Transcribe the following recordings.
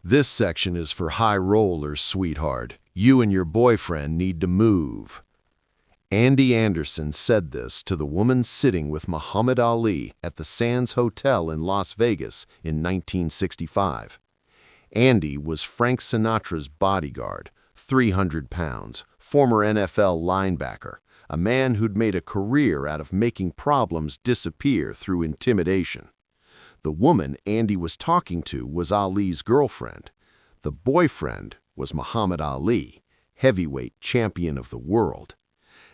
This section is for high rollers, sweetheart. You and your boyfriend need to move. Andy Anderson said this to the woman sitting with Muhammad Ali at the Sands Hotel in Las Vegas in 1965. Andy was Frank Sinatra's bodyguard, 300 pounds, former NFL linebacker, a man who'd made a career out of making problems disappear through intimidation. The woman Andy was talking to was Ali's girlfriend. The boyfriend was Muhammad Ali, heavyweight champion of the world.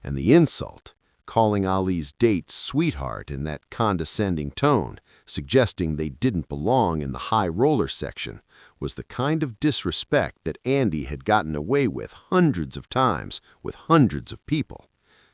And the insult, calling Ali's date sweetheart in that condescending tone, suggesting they didn't belong in the high roller section, was the kind of disrespect that Andy had gotten away with hundreds of times with hundreds of people,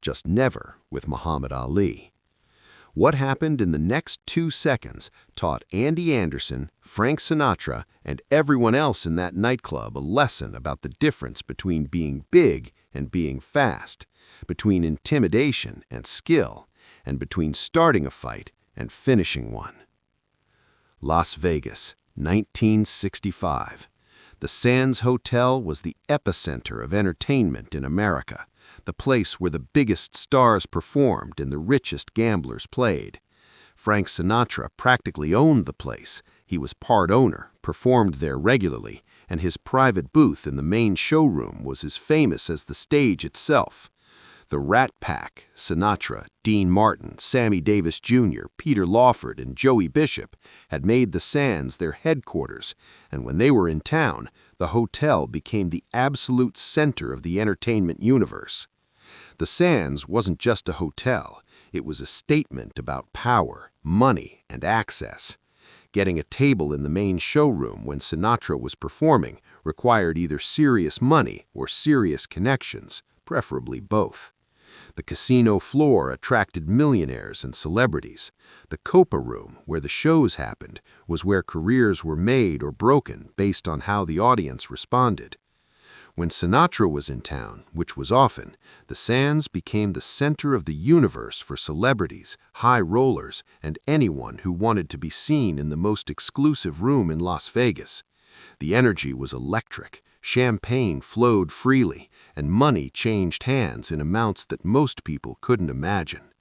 just never with Muhammad Ali. What happened in the next 2 seconds taught Andy Anderson, Frank Sinatra, and everyone else in that nightclub a lesson about the difference between being big and being fast, between intimidation and skill, and between starting a fight and finishing one. Las Vegas, 1965. The Sands Hotel was the epicenter of entertainment in America, the place where the biggest stars performed and the richest gamblers played. Frank Sinatra practically owned the place. He was part owner, performed there regularly, and his private booth in the main showroom was as famous as the stage itself. The Rat Pack, Sinatra, Dean Martin, Sammy Davis Jr., Peter Lawford, and Joey Bishop had made the Sands their headquarters, and when they were in town, the hotel became the absolute center of the entertainment universe. The Sands wasn't just a hotel, it was a statement about power, money, and access. Getting a table in the main showroom when Sinatra was performing required either serious money or serious connections, preferably both. The casino floor attracted millionaires and celebrities. The Copa Room, where the shows happened, was where careers were made or broken based on how the audience responded. When Sinatra was in town, which was often, the Sands became the center of the universe for celebrities, high rollers, and anyone who wanted to be seen in the most exclusive room in Las Vegas. The energy was electric. Champagne flowed freely, and money changed hands in amounts that most people couldn't imagine.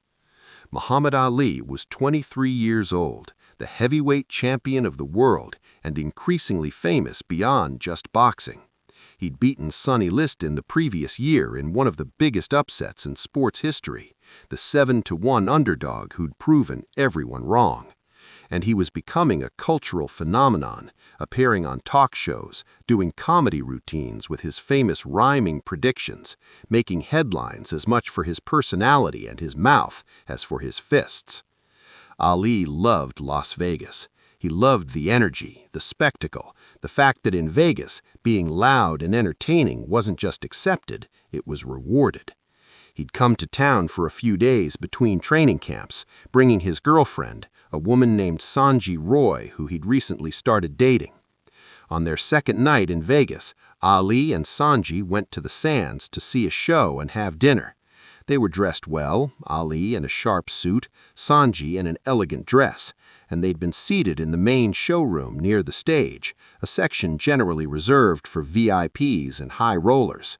Muhammad Ali was 23 years old, the heavyweight champion of the world, and increasingly famous beyond just boxing. He'd beaten Sonny Liston the previous year in one of the biggest upsets in sports history, the 7-1 underdog who'd proven everyone wrong. And he was becoming a cultural phenomenon, appearing on talk shows, doing comedy routines with his famous rhyming predictions, making headlines as much for his personality and his mouth as for his fists. Ali loved Las Vegas. He loved the energy, the spectacle, the fact that in Vegas, being loud and entertaining wasn't just accepted, it was rewarded. He'd come to town for a few days between training camps, bringing his girlfriend, a woman named Sanji Roy, who he'd recently started dating. On their second night in Vegas, Ali and Sanji went to the Sands to see a show and have dinner. They were dressed well, Ali in a sharp suit, Sanji in an elegant dress, and they'd been seated in the main showroom near the stage, a section generally reserved for VIPs and high rollers.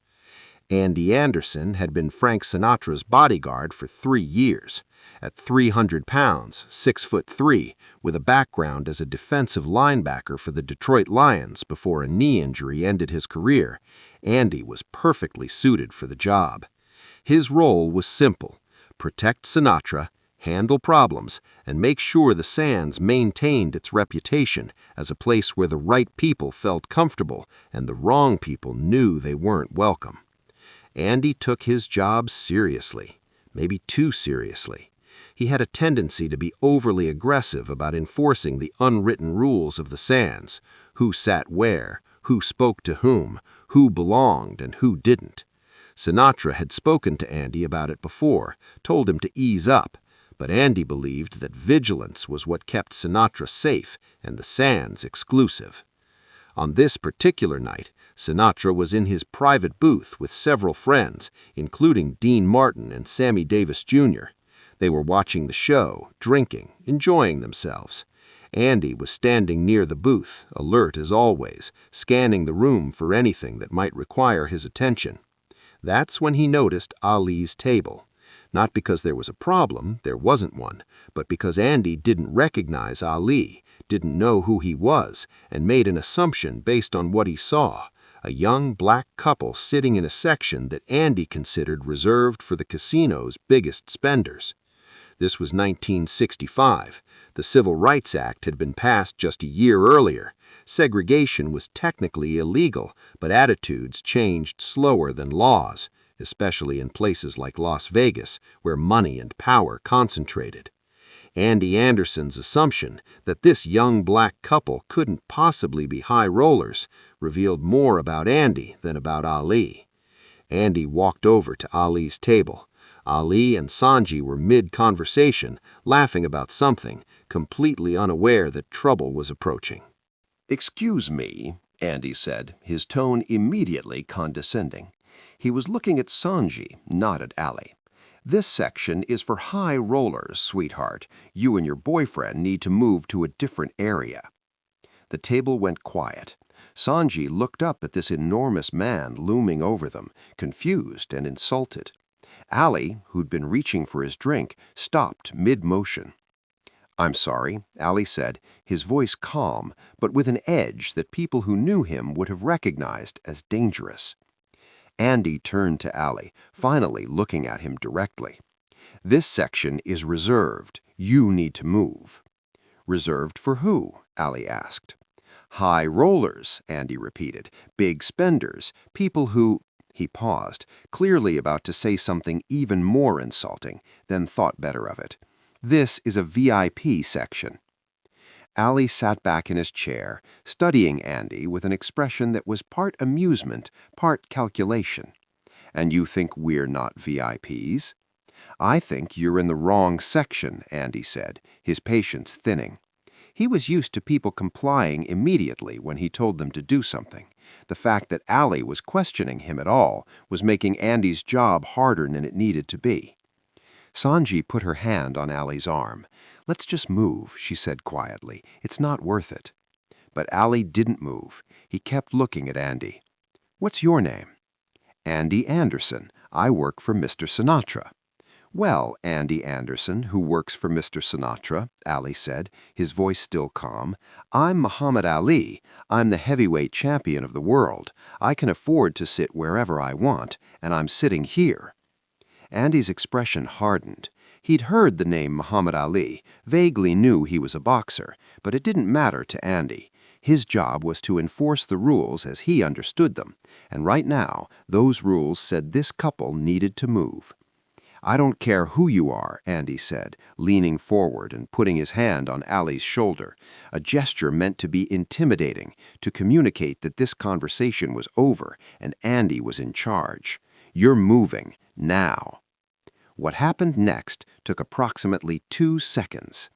Andy Anderson had been Frank Sinatra's bodyguard for 3 years. At 300 pounds, 6'3", with a background as a defensive linebacker for the Detroit Lions before a knee injury ended his career, Andy was perfectly suited for the job. His role was simple: protect Sinatra, handle problems, and make sure the Sands maintained its reputation as a place where the right people felt comfortable and the wrong people knew they weren't welcome. Andy took his job seriously, maybe too seriously. He had a tendency to be overly aggressive about enforcing the unwritten rules of the Sands: who sat where, who spoke to whom, who belonged and who didn't. Sinatra had spoken to Andy about it before, told him to ease up, but Andy believed that vigilance was what kept Sinatra safe and the Sands exclusive. On this particular night, Sinatra was in his private booth with several friends, including Dean Martin and Sammy Davis Jr. They were watching the show, drinking, enjoying themselves. Andy was standing near the booth, alert as always, scanning the room for anything that might require his attention. That's when he noticed Ali's table. Not because there was a problem, there wasn't one, but because Andy didn't recognize Ali, didn't know who he was, and made an assumption based on what he saw. A young black couple sitting in a section that Andy considered reserved for the casino's biggest spenders. This was 1965. The Civil Rights Act had been passed just a year earlier. Segregation was technically illegal, but attitudes changed slower than laws, especially in places like Las Vegas, where money and power concentrated. Andy Anderson's assumption that this young black couple couldn't possibly be high rollers revealed more about Andy than about Ali. Andy walked over to Ali's table. Ali and Sanji were mid-conversation, laughing about something, completely unaware that trouble was approaching. "Excuse me," Andy said, his tone immediately condescending. He was looking at Sanji, not at Ali. "This section is for high rollers, sweetheart. You and your boyfriend need to move to a different area." The table went quiet. Sanji looked up at this enormous man looming over them, confused and insulted. Ali, who'd been reaching for his drink, stopped mid-motion. "I'm sorry," Ali said, his voice calm, but with an edge that people who knew him would have recognized as dangerous. Andy turned to Ali, finally looking at him directly. "This section is reserved. You need to move." "Reserved for who?" Ali asked. "High rollers," Andy repeated. "Big spenders. People who—" He paused, clearly about to say something even more insulting, then thought better of it. "This is a VIP section." Ali sat back in his chair, studying Andy with an expression that was part amusement, part calculation. "And you think we're not VIPs?" "I think you're in the wrong section," Andy said, his patience thinning. He was used to people complying immediately when he told them to do something. The fact that Ali was questioning him at all was making Andy's job harder than it needed to be. Sanji put her hand on Ali's arm. "Let's just move," she said quietly. "It's not worth it." But Ali didn't move. He kept looking at Andy. "What's your name?" "Andy Anderson. I work for Mr. Sinatra." "Well, Andy Anderson, who works for Mr. Sinatra," Ali said, his voice still calm, "I'm Muhammad Ali. I'm the heavyweight champion of the world. I can afford to sit wherever I want, and I'm sitting here." Andy's expression hardened. He'd heard the name Muhammad Ali, vaguely knew he was a boxer, but it didn't matter to Andy. His job was to enforce the rules as he understood them, and right now, those rules said this couple needed to move. "I don't care who you are," Andy said, leaning forward and putting his hand on Ali's shoulder, a gesture meant to be intimidating, to communicate that this conversation was over and Andy was in charge. "You're moving, now." What happened next took approximately 2 seconds.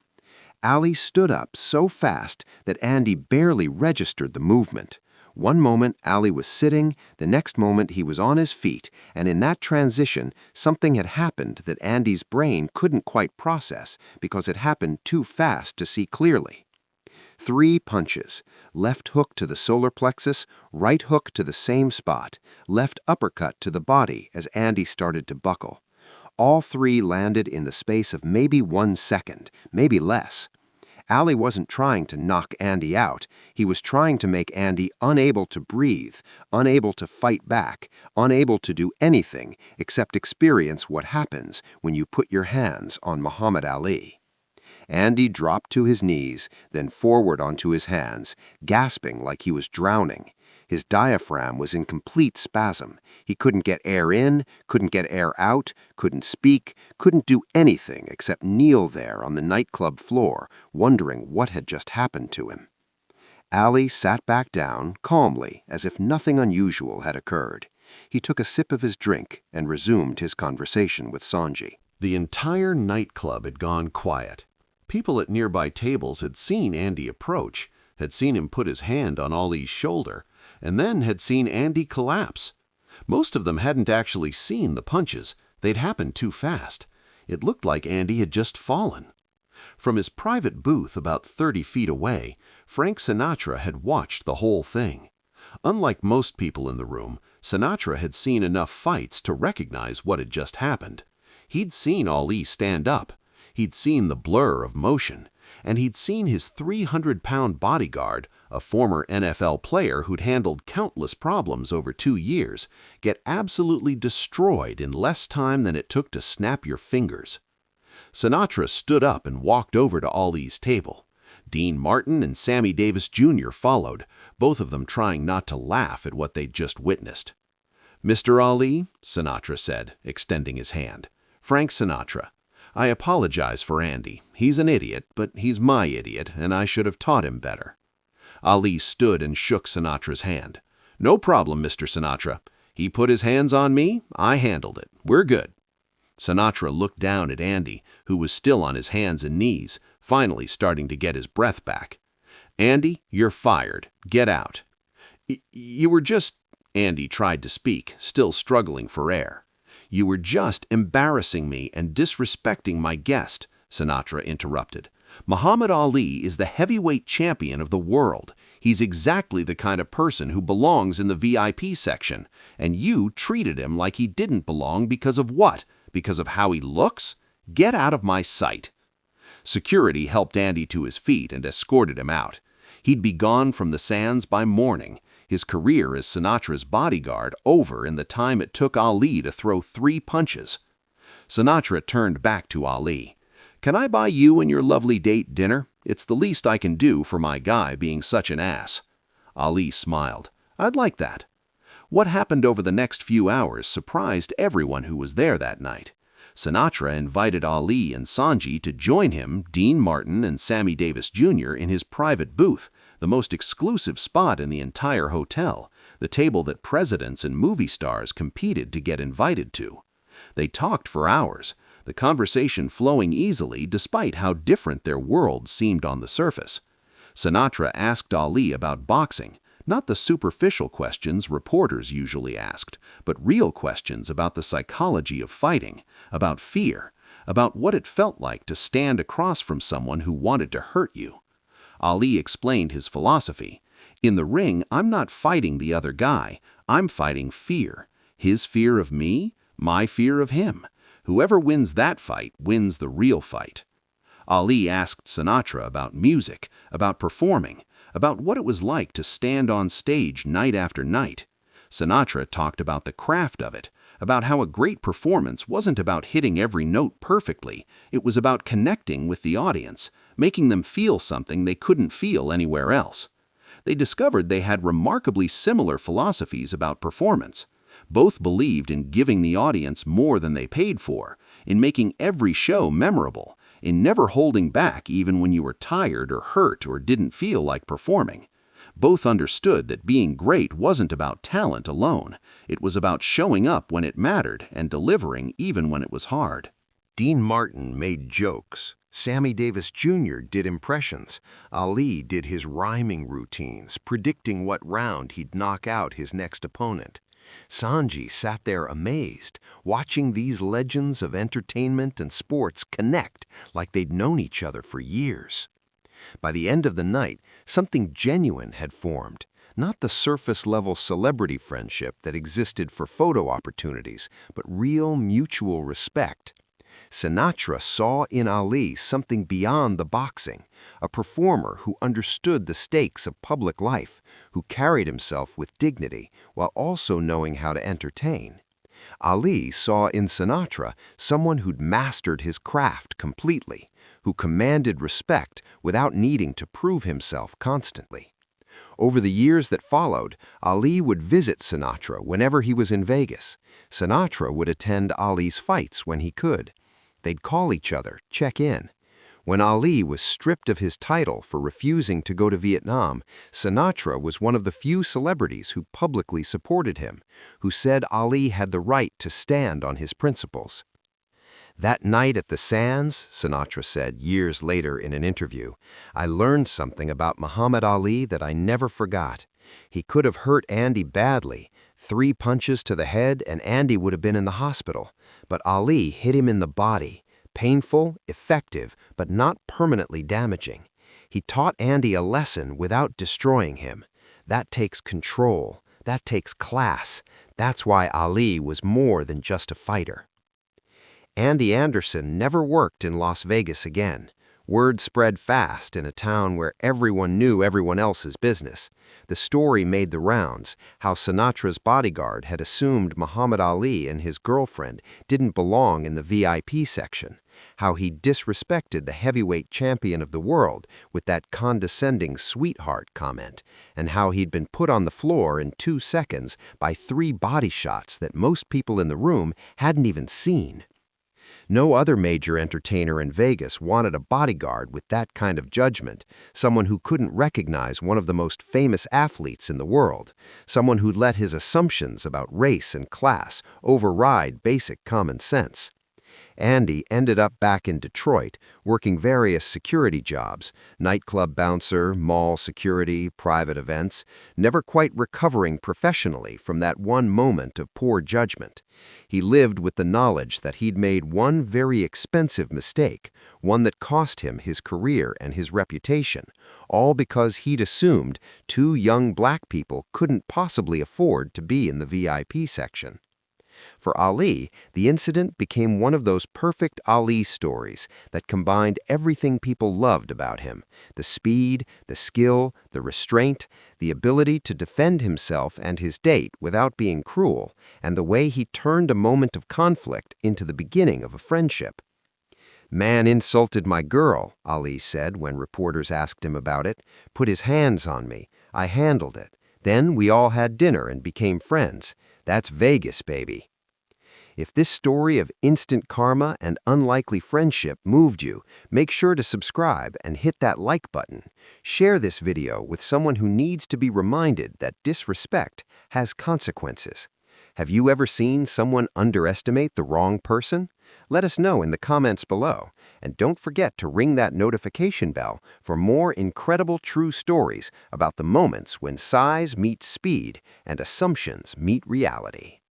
Ali stood up so fast that Andy barely registered the movement. One moment Ali was sitting, the next moment he was on his feet, and in that transition something had happened that Andy's brain couldn't quite process because it happened too fast to see clearly. 3 punches, left hook to the solar plexus, right hook to the same spot, left uppercut to the body as Andy started to buckle. All 3 landed in the space of maybe 1 second, maybe less. Ali wasn't trying to knock Andy out. He was trying to make Andy unable to breathe, unable to fight back, unable to do anything except experience what happens when you put your hands on Muhammad Ali. Andy dropped to his knees, then forward onto his hands, gasping like he was drowning. His diaphragm was in complete spasm. He couldn't get air in, couldn't get air out, couldn't speak, couldn't do anything except kneel there on the nightclub floor, wondering what had just happened to him. Ali sat back down, calmly, as if nothing unusual had occurred. He took a sip of his drink and resumed his conversation with Sanji. The entire nightclub had gone quiet. People at nearby tables had seen Andy approach, had seen him put his hand on Ali's shoulder, and then had seen Andy collapse. Most of them hadn't actually seen the punches. They'd happened too fast. It looked like Andy had just fallen. From his private booth about 30 feet away, Frank Sinatra had watched the whole thing. Unlike most people in the room, Sinatra had seen enough fights to recognize what had just happened. He'd seen Ali stand up, he'd seen the blur of motion, and he'd seen his 300-pound bodyguard, a former NFL player who'd handled countless problems over 2 years, get absolutely destroyed in less time than it took to snap your fingers. Sinatra stood up and walked over to Ali's table. Dean Martin and Sammy Davis Jr. followed, both of them trying not to laugh at what they'd just witnessed. "Mr. Ali," Sinatra said, extending his hand. "Frank Sinatra. I apologize for Andy. He's an idiot, but he's my idiot, and I should have taught him better." Ali stood and shook Sinatra's hand. "No problem, Mr. Sinatra. He put his hands on me, I handled it. We're good." Sinatra looked down at Andy, who was still on his hands and knees, finally starting to get his breath back. "Andy, you're fired. Get out." You were just—" Andy tried to speak, still struggling for air. "You were just embarrassing me and disrespecting my guest," Sinatra interrupted. "Muhammad Ali is the heavyweight champion of the world. He's exactly the kind of person who belongs in the VIP section, and you treated him like he didn't belong because of what? Because of how he looks? Get out of my sight." Security helped Andy to his feet and escorted him out. He'd be gone from the sands by morning, his career as Sinatra's bodyguard over in the time it took Ali to throw 3 punches. Sinatra turned back to Ali. "Can I buy you and your lovely date dinner? It's the least I can do for my guy being such an ass." Ali smiled. "I'd like that." What happened over the next few hours surprised everyone who was there that night. Sinatra invited Ali and Sanji to join him, Dean Martin and Sammy Davis Jr. in his private booth, the most exclusive spot in the entire hotel, the table that presidents and movie stars competed to get invited to. They talked for hours, the conversation flowing easily despite how different their worlds seemed on the surface. Sinatra asked Ali about boxing, not the superficial questions reporters usually asked, but real questions about the psychology of fighting, about fear, about what it felt like to stand across from someone who wanted to hurt you. Ali explained his philosophy. "In the ring, I'm not fighting the other guy. I'm fighting fear. His fear of me, my fear of him. Whoever wins that fight wins the real fight." Ali asked Sinatra about music, about performing, about what it was like to stand on stage night after night. Sinatra talked about the craft of it, about how a great performance wasn't about hitting every note perfectly, it was about connecting with the audience, making them feel something they couldn't feel anywhere else. They discovered they had remarkably similar philosophies about performance. Both believed in giving the audience more than they paid for, in making every show memorable, in never holding back even when you were tired or hurt or didn't feel like performing. Both understood that being great wasn't about talent alone. It was about showing up when it mattered and delivering even when it was hard. Dean Martin made jokes. Sammy Davis Jr. did impressions. Ali did his rhyming routines, predicting what round he'd knock out his next opponent. Sanji sat there amazed, watching these legends of entertainment and sports connect like they'd known each other for years. By the end of the night, something genuine had formed, not the surface-level celebrity friendship that existed for photo opportunities, but real mutual respect. Sinatra saw in Ali something beyond the boxing, a performer who understood the stakes of public life, who carried himself with dignity while also knowing how to entertain. Ali saw in Sinatra someone who'd mastered his craft completely, who commanded respect without needing to prove himself constantly. Over the years that followed, Ali would visit Sinatra whenever he was in Vegas. Sinatra would attend Ali's fights when he could. They'd call each other, check in. When Ali was stripped of his title for refusing to go to Vietnam, Sinatra was one of the few celebrities who publicly supported him, who said Ali had the right to stand on his principles. "That night at the Sands," Sinatra said years later in an interview, "I learned something about Muhammad Ali that I never forgot. He could have hurt Andy badly. 3 punches to the head and Andy would have been in the hospital. But Ali hit him in the body, Painful, effective, but not permanently damaging. He taught Andy a lesson without destroying him. That takes control. That takes class. That's why Ali was more than just a fighter. Andy Anderson never worked in Las Vegas again. Word spread fast in a town where everyone knew everyone else's business. The story made the rounds, how Sinatra's bodyguard had assumed Muhammad Ali and his girlfriend didn't belong in the VIP section, how he disrespected the heavyweight champion of the world with that condescending sweetheart comment, and how he'd been put on the floor in 2 seconds by 3 body shots that most people in the room hadn't even seen. No other major entertainer in Vegas wanted a bodyguard with that kind of judgment, someone who couldn't recognize one of the most famous athletes in the world, someone who'd let his assumptions about race and class override basic common sense. Andy ended up back in Detroit, working various security jobs, nightclub bouncer, mall security, private events, never quite recovering professionally from that one moment of poor judgment. He lived with the knowledge that he'd made one very expensive mistake, one that cost him his career and his reputation, all because he'd assumed 2 young black people couldn't possibly afford to be in the VIP section. For Ali, the incident became one of those perfect Ali stories that combined everything people loved about him: the speed, the skill, the restraint, the ability to defend himself and his date without being cruel, and the way he turned a moment of conflict into the beginning of a friendship. "Man insulted my girl," Ali said when reporters asked him about it, "put his hands on me. I handled it. Then we all had dinner and became friends. That's Vegas, baby." If this story of instant karma and unlikely friendship moved you, make sure to subscribe and hit that like button. Share this video with someone who needs to be reminded that disrespect has consequences. Have you ever seen someone underestimate the wrong person? Let us know in the comments below. And don't forget to ring that notification bell for more incredible true stories about the moments when size meets speed and assumptions meet reality.